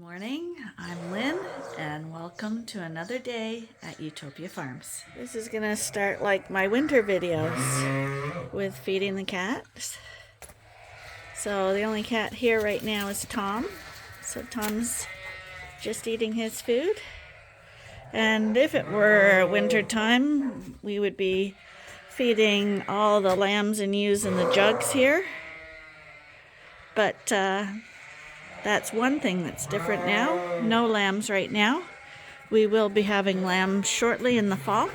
Morning, I'm Lynn and welcome to another day at Ewetopia Farms. This is gonna start like my winter videos with feeding the cats. So the only cat here right now is Tom. So Tom's just eating his food. And if it were winter time, we would be feeding all the lambs and ewes in the jugs here. But that's one thing that's different now. No lambs right now. We will be having lambs shortly in the fall.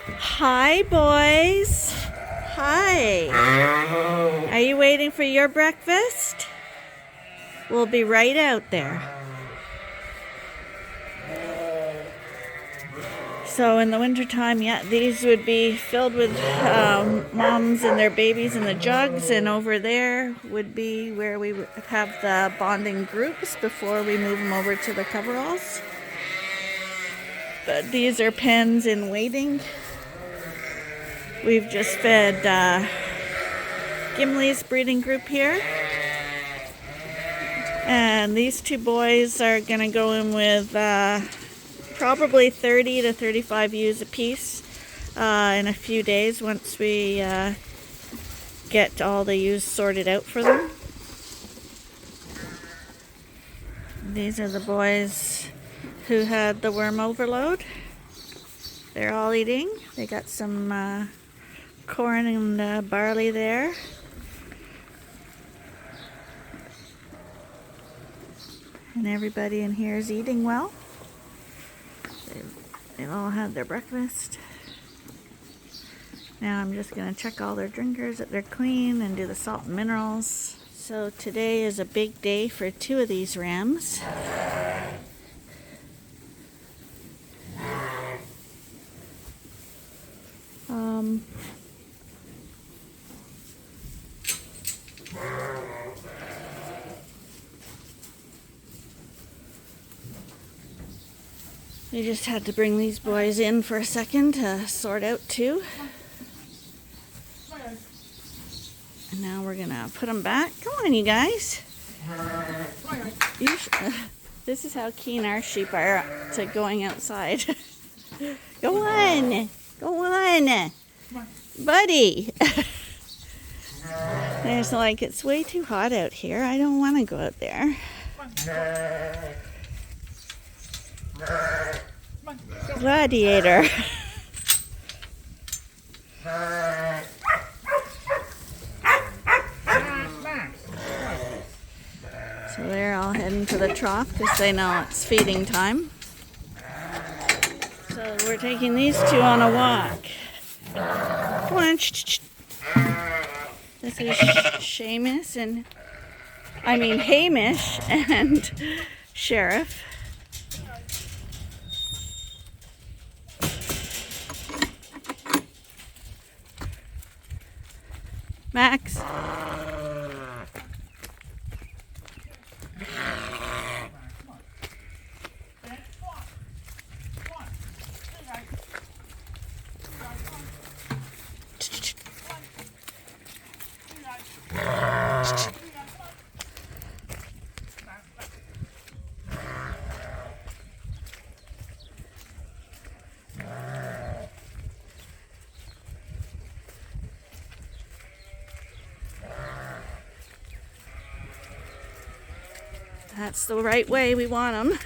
Hi, boys. Hi. Are you waiting for your breakfast? We'll be right out there. So in the wintertime, yeah, these would be filled with moms and their babies in the jugs, and over there would be where we would have the bonding groups before we move them over to the coveralls. But these are pens in waiting. We've just fed Gimli's breeding group here. And these two boys are going to go in with probably 30 to 35 ewes a piece in a few days once we get all the ewes sorted out for them. These are the boys who had the worm overload. They're all eating. They got some corn and barley there. And everybody in here is eating well. They've all had their breakfast. Now I'm just going to check all their drinkers that they're clean and do the salt and minerals. So today is a big day for two of these rams. We just had to bring these boys in for a second to sort out too. And now we're gonna put them back. Come on, you guys. This is how keen our sheep are to going outside. Go on, go on, buddy. There's like, it's way too hot out here. I don't want to go out there. Gladiator. So they're all heading to the trough because they know it's feeding time. So we're taking these two on a walk. Come on. This is Hamish and Sheriff. Max. That's the right way we want them.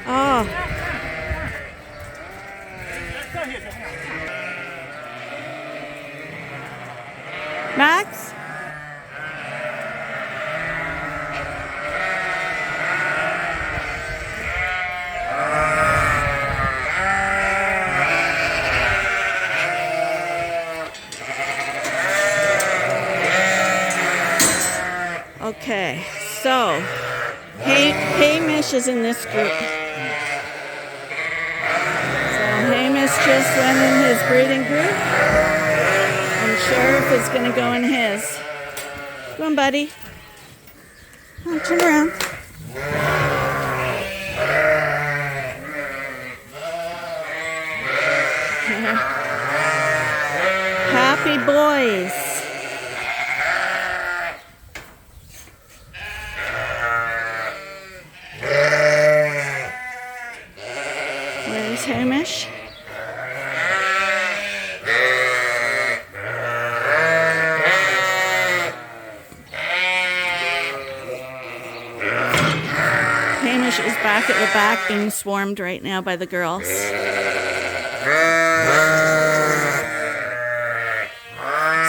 Oh. Max? Okay, so Hamish is in this group. So Hamish just went in his breeding group, and Sheriff is going to go in his. Come on, buddy. Come on, turn around. Happy boys. Where's Hamish? Hamish is back at the back being swarmed right now by the girls.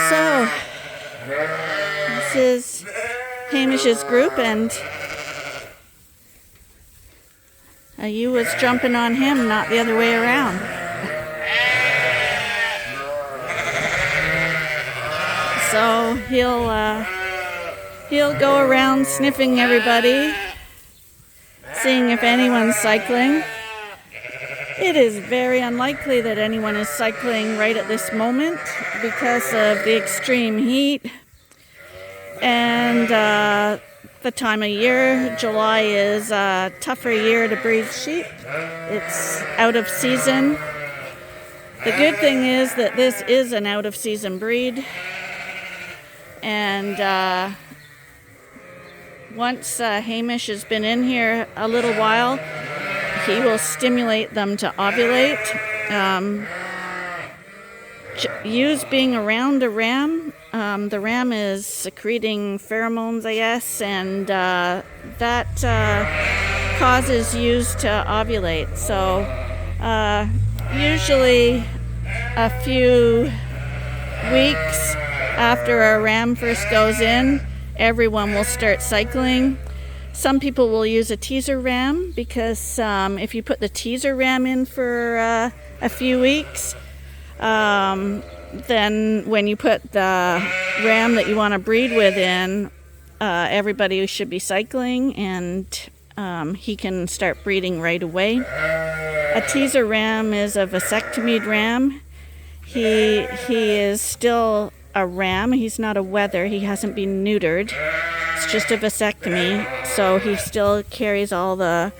So, this is Hamish's group, and a ewe was jumping on him, not the other way around. So he'll go around sniffing everybody, seeing if anyone's cycling. It is very unlikely that anyone is cycling right at this moment because of the extreme heat and the time of year. July is a tougher year to breed sheep. It's out of season. The good thing is that this is an out of season breed, and once Hamish has been in here a little while, he will stimulate them to ovulate. Ewes being around a ram, the ram is secreting pheromones, I guess, and that causes ewes to ovulate. So usually a few weeks after a ram first goes in, everyone will start cycling. Some people will use a teaser ram because if you put the teaser ram in for a few weeks, then when you put the ram that you want to breed with in, everybody should be cycling, and he can start breeding right away. A teaser ram is a vasectomied ram. He is still a ram. He's not a wether. He hasn't been neutered. It's just a vasectomy, so he still carries all the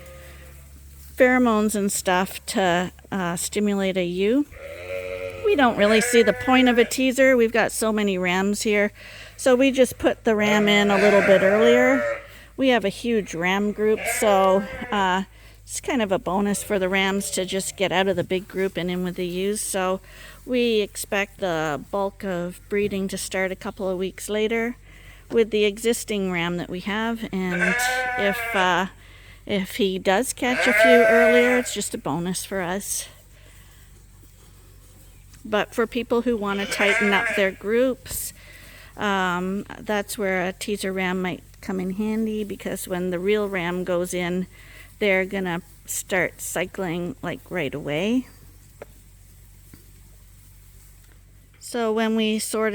pheromones and stuff to stimulate a ewe. We don't really see the point of a teaser. We've got so many rams here, so we just put the ram in a little bit earlier. We have a huge ram group, so it's kind of a bonus for the rams to just get out of the big group and in with the ewes. So we expect the bulk of breeding to start a couple of weeks later with the existing ram that we have, and if he does catch a few earlier, it's just a bonus for us. But for people who want to tighten up their groups, that's where a teaser ram might come in handy, because when the real ram goes in, they're gonna start cycling like right away. So when we sort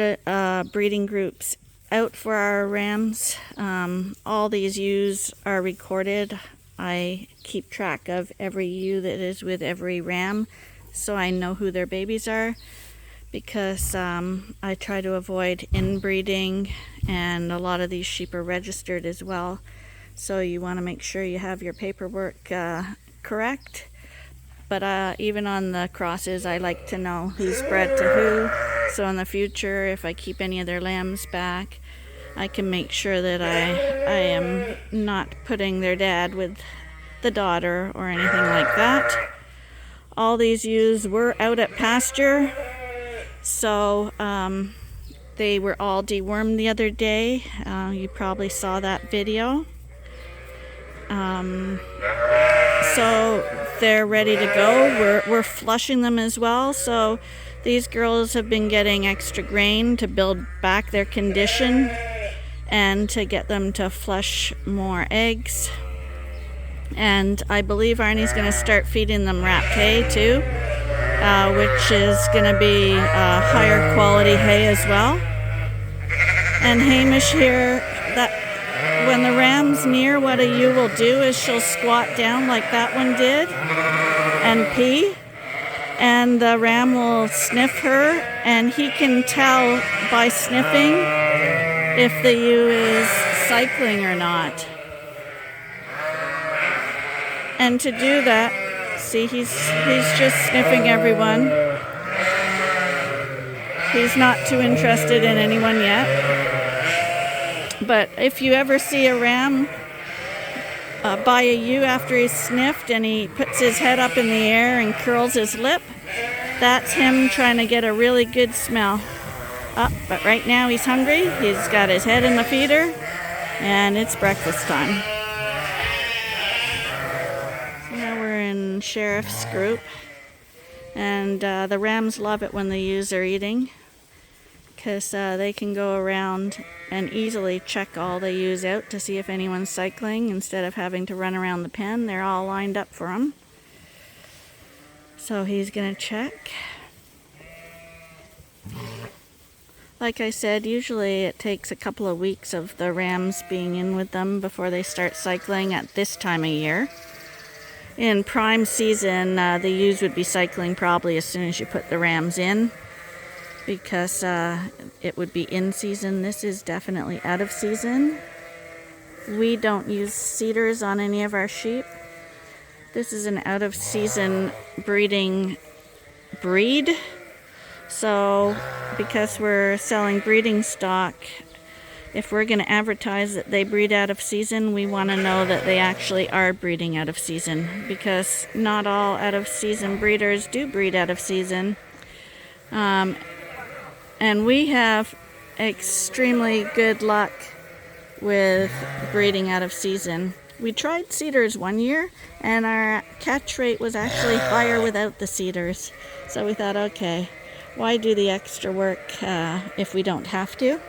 breeding groups out for our rams, all these ewes are recorded. I keep track of every ewe that is with every ram, so I know who their babies are, because I try to avoid inbreeding, and a lot of these sheep are registered as well, so you want to make sure you have your paperwork correct. But even on the crosses, I like to know who's bred to who, so in the future, if I keep any of their lambs back, I can make sure that I am not putting their dad with the daughter or anything like that. All these ewes were out at pasture, so they were all dewormed the other day. You probably saw that video. So they're ready to go. We're flushing them as well, so these girls have been getting extra grain to build back their condition and to get them to flush more eggs. And I believe Arnie's going to start feeding them wrapped hay too, which is going to be higher quality hay as well. And Hamish here, that when the ram's near, what a ewe will do is she'll squat down like that one did and pee, and the ram will sniff her, and he can tell by sniffing if the ewe is cycling or not. And to do that, see, he's just sniffing everyone. He's not too interested in anyone yet. But if you ever see a ram by a ewe after he's sniffed and he puts his head up in the air and curls his lip, that's him trying to get a really good smell. But right now he's hungry. He's got his head in the feeder and it's breakfast time. So now we're in Sheriff's group, and the rams love it when the ewes are eating, because they can go around and easily check all the ewes out to see if anyone's cycling instead of having to run around the pen. They're all lined up for him. So he's going to check. Like I said, usually it takes a couple of weeks of the rams being in with them before they start cycling at this time of year. In prime season, the ewes would be cycling probably as soon as you put the rams in, because it would be in season. This is definitely out of season. We don't use cedars on any of our sheep. This is an out of season breeding breed. So because we're selling breeding stock, if we're going to advertise that they breed out of season, we want to know that they actually are breeding out of season, because not all out of season breeders do breed out of season. And we have extremely good luck with breeding out of season. We tried cedars one year, and our catch rate was actually higher without the cedars. So we thought, okay, why do the extra work if we don't have to?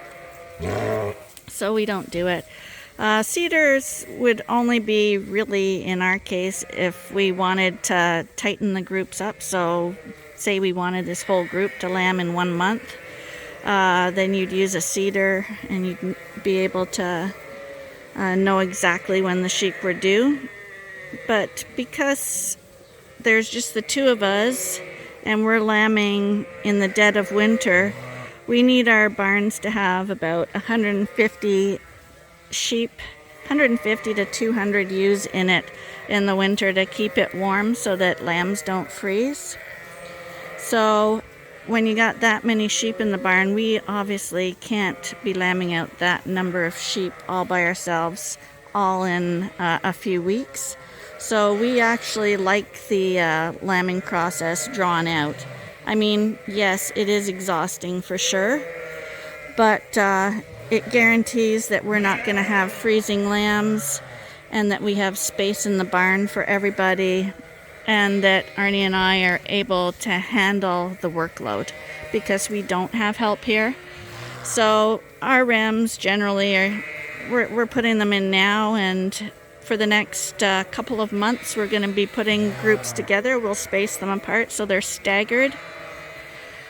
So we don't do it. Cedars would only be really, in our case, if we wanted to tighten the groups up. So say we wanted this whole group to lamb in 1 month. Then you'd use a cedar, and you'd be able to know exactly when the sheep were due. But because there's just the two of us and we're lambing in the dead of winter, we need our barns to have about 150 sheep, 150 to 200 ewes in it in the winter to keep it warm so that lambs don't freeze. So when you got that many sheep in the barn, we obviously can't be lambing out that number of sheep all by ourselves, all in a few weeks. So we actually like the lambing process drawn out. I mean, yes, it is exhausting for sure, but it guarantees that we're not going to have freezing lambs, and that we have space in the barn for everybody, and that Arnie and I are able to handle the workload because we don't have help here. So our rams generally are, we're putting them in now, and for the next couple of months we're going to be putting groups together. We'll space them apart so they're staggered.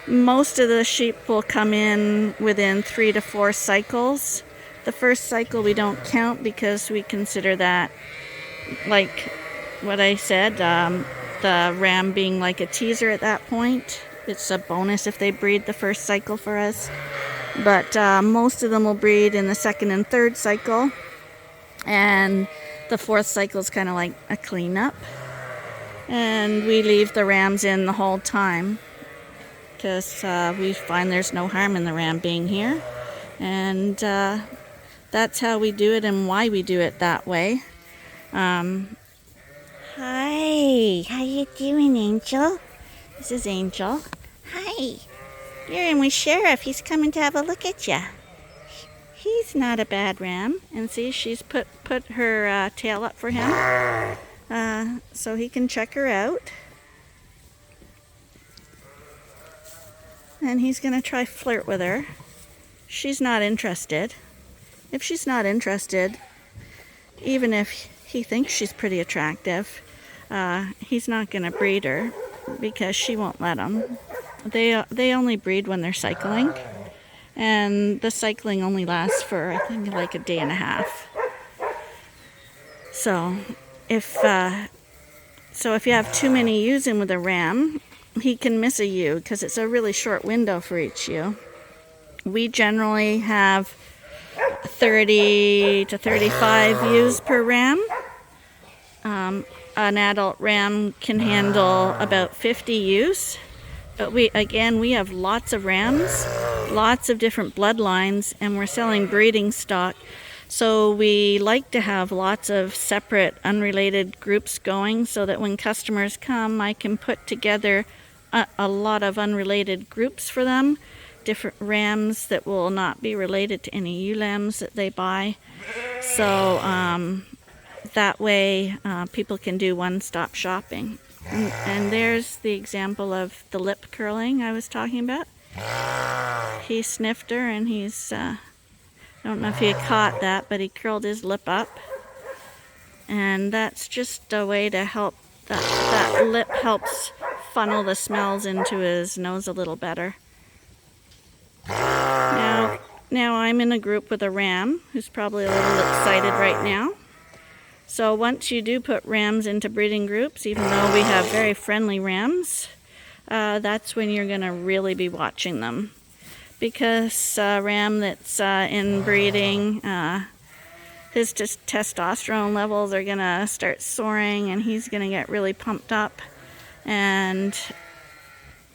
Most of the sheep will come in within 3 to 4 cycles. The first cycle we don't count because we consider that, like what I said, the ram being like a teaser at that point. It's a bonus if they breed the first cycle for us. But most of them will breed in the second and third cycle. And the fourth cycle is kind of like a cleanup. And we leave the rams in the whole time, because we find there's no harm in the ram being here. And that's how we do it and why we do it that way. Hi, how you doing, Angel? This is Angel. Hi. You're in with Sheriff. He's coming to have a look at you. He's not a bad ram. And see, she's put her tail up for him, so he can check her out. And he's going to try flirt with her. She's not interested. If she's not interested, even if he thinks she's pretty attractive, he's not going to breed her because she won't let him. They only breed when they're cycling, and the cycling only lasts for, I think, like a day and a half. So if you have too many ewes in with a ram, he can miss a ewe because it's a really short window for each ewe. We generally have 30 to 35 ewes per ram. An adult ram can handle about 50 ewes. But we have lots of rams, lots of different bloodlines, and we're selling breeding stock. So we like to have lots of separate, unrelated groups going so that when customers come, I can put together a lot of unrelated groups for them. Different rams that will not be related to any ewe lambs that they buy. So that way people can do one-stop shopping. And there's the example of the lip curling I was talking about. He sniffed her and he's, I don't know if you caught that, but he curled his lip up. And that's just a way to help, that lip helps funnel the smells into his nose a little better. Now I'm in a group with a ram who's probably a little excited right now. So once you do put rams into breeding groups, even though we have very friendly rams, that's when you're going to really be watching them. Because a ram that's in breeding, his testosterone levels are going to start soaring and he's going to get really pumped up. And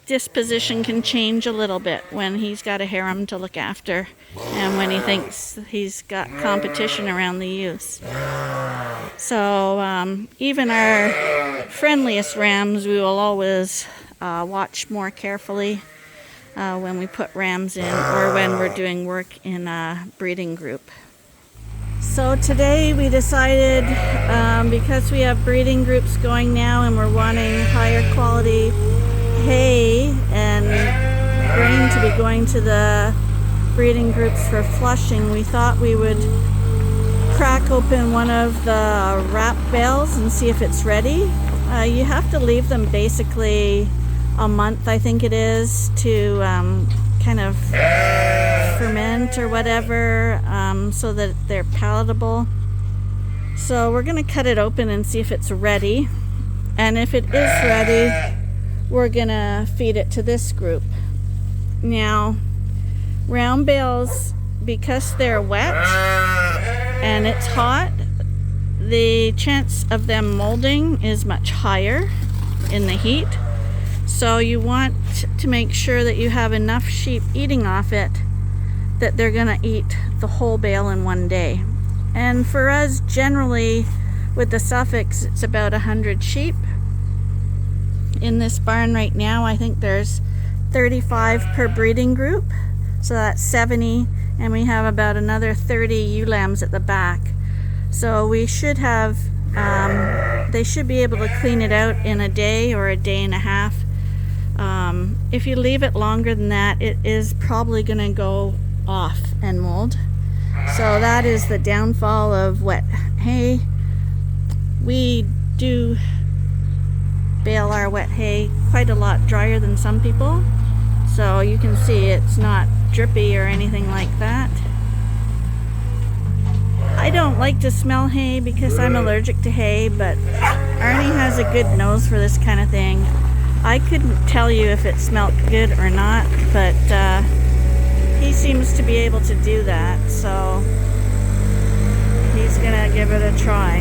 disposition can change a little bit when he's got a harem to look after and when he thinks he's got competition around the ewes. So even our friendliest rams, we will always watch more carefully when we put rams in or when we're doing work in a breeding group. So today we decided, because we have breeding groups going now and we're wanting higher quality hay and grain to be going to the breeding groups for flushing, we thought we would crack open one of the wrap bales and see if it's ready. You have to leave them basically a month, I think it is, to kind of ferment or whatever, so that they're palatable. So we're going to cut it open and see if it's ready. And if it is ready, we're going to feed it to this group. Now, round bales, because they're wet and it's hot, the chance of them molding is much higher in the heat. So you want to make sure that you have enough sheep eating off it that they're going to eat the whole bale in one day. And for us, generally, with the Suffolks, it's about 100 sheep. In this barn right now, I think there's 35 per breeding group. So that's 70, and we have about another 30 ewe lambs at the back. So we should have, they should be able to clean it out in a day or a day and a half. If you leave it longer than that, it is probably going to go off and mold. So that is the downfall of wet hay. We do bale our wet hay quite a lot drier than some people. So you can see it's not drippy or anything like that. I don't like to smell hay because I'm allergic to hay, but Arnie has a good nose for this kind of thing. I couldn't tell you if it smelled good or not, but he seems to be able to do that, so he's gonna give it a try.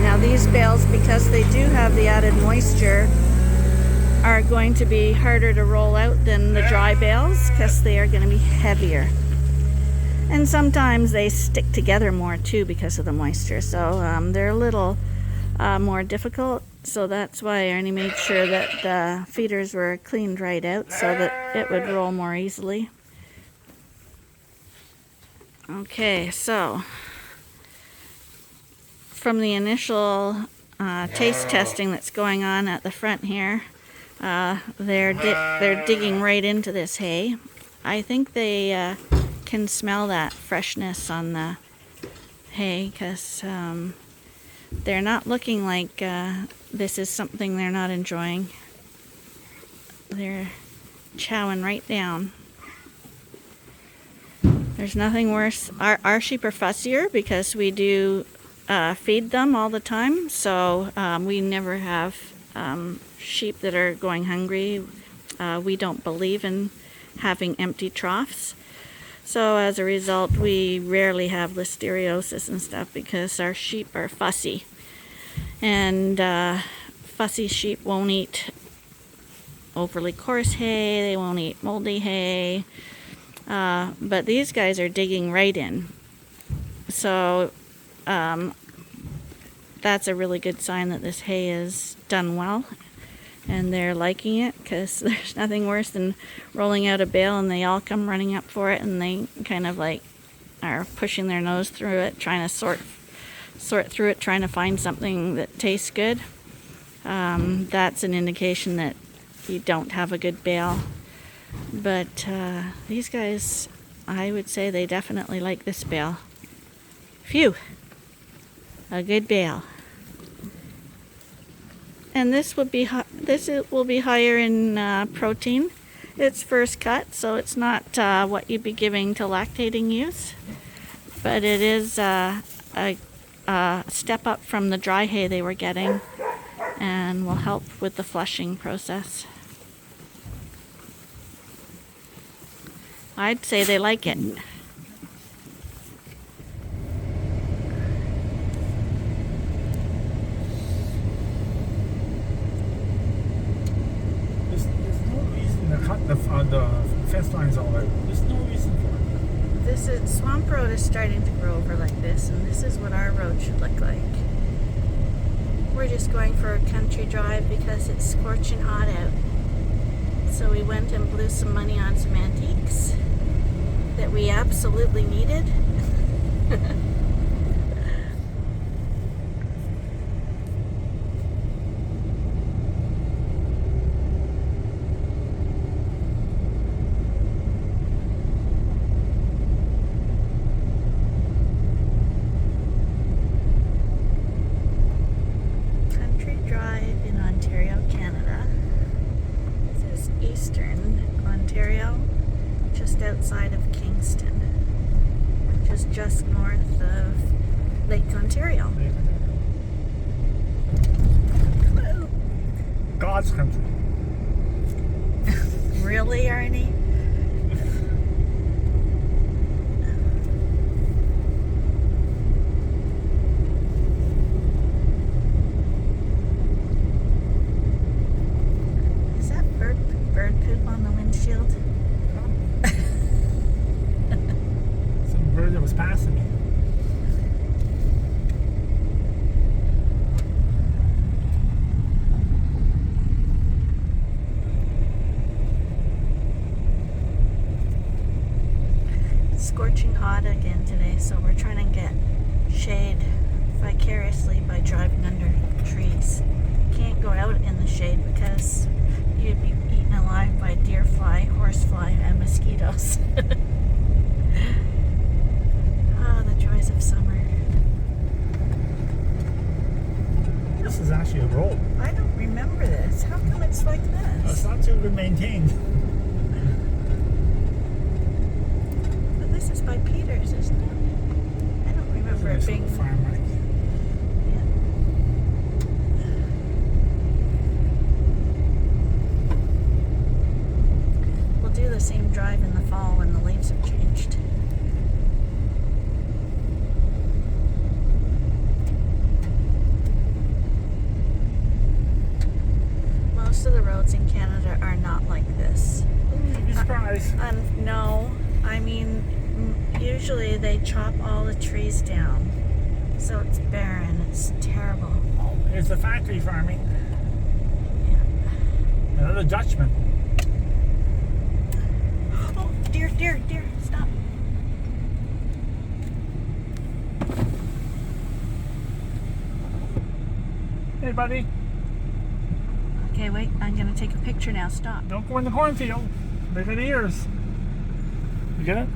Now these bales, because they do have the added moisture, are going to be harder to roll out than the dry bales because they are going to be heavier. And sometimes they stick together more too because of the moisture, so they're a little more difficult. So that's why Ernie made sure that the feeders were cleaned right out so that it would roll more easily. Okay, so from the initial taste testing that's going on at the front here, they're digging right into this hay. I think they can smell that freshness on the hay because they're not looking like this is something they're not enjoying. They're chowing right down. There's nothing worse. Our sheep are fussier because we do feed them all the time, so we never have sheep that are going hungry. We don't believe in having empty troughs. So as a result, we rarely have listeriosis and stuff because our sheep are fussy. And fussy sheep won't eat overly coarse hay, they won't eat moldy hay. But these guys are digging right in. So that's a really good sign that this hay is done well. And they're liking it, because there's nothing worse than rolling out a bale and they all come running up for it and they kind of like are pushing their nose through it, trying to sort through it, trying to find something that tastes good. That's an indication that you don't have a good bale. But these guys, I would say they definitely like this bale. Phew! A good bale. And this will be higher in protein. It's first cut, so it's not what you'd be giving to lactating ewes, but it is a step up from the dry hay they were getting, and will help with the flushing process. I'd say they like it. The fence lines all out. There's no reason for it. This is swamp road is starting to grow over like this, and this is what our road should look like. We're just going for a country drive because it's scorching hot out. So we went and blew some money on some antiques that we absolutely needed. Outside of Kingston, which is just north of Lake Ontario. God's country. Really, Arnie? Is that bird poop on the windshield? Bird that was passing me. It's scorching hot again today, so we're trying to get shade vicariously by driving under trees. Can't go out in the shade because you'd be eaten alive by deer fly, horsefly, and mosquitoes. The joys of summer. This is actually a road. I don't remember this. How come it's like this? It's not too good maintained. But this is by Peters, isn't it? I don't remember it being farm, right? Yeah. We'll do the same drive in the fall when the leaves have changed. Most of the roads in Canada are not like this. You'd be surprised. No, I mean, usually they chop all the trees down, so it's barren. It's terrible. Oh, it's the factory farming. Yeah. Another Dutchman. Oh, deer, stop. Hey, buddy. Okay, wait, I'm going to take a picture now. Stop. Don't go in the cornfield. They got ears. You get it?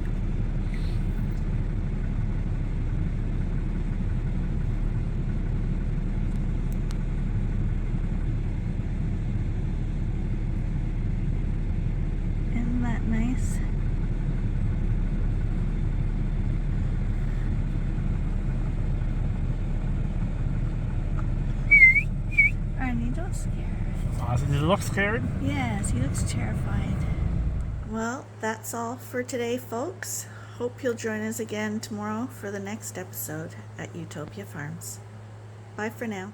Isn't that nice? Arnie, don't scare. Does he look scared? Yes, he looks terrified. Well, that's all for today, folks. hope you'll join us again tomorrow for the next episode at Ewetopia Farms. Bye for now.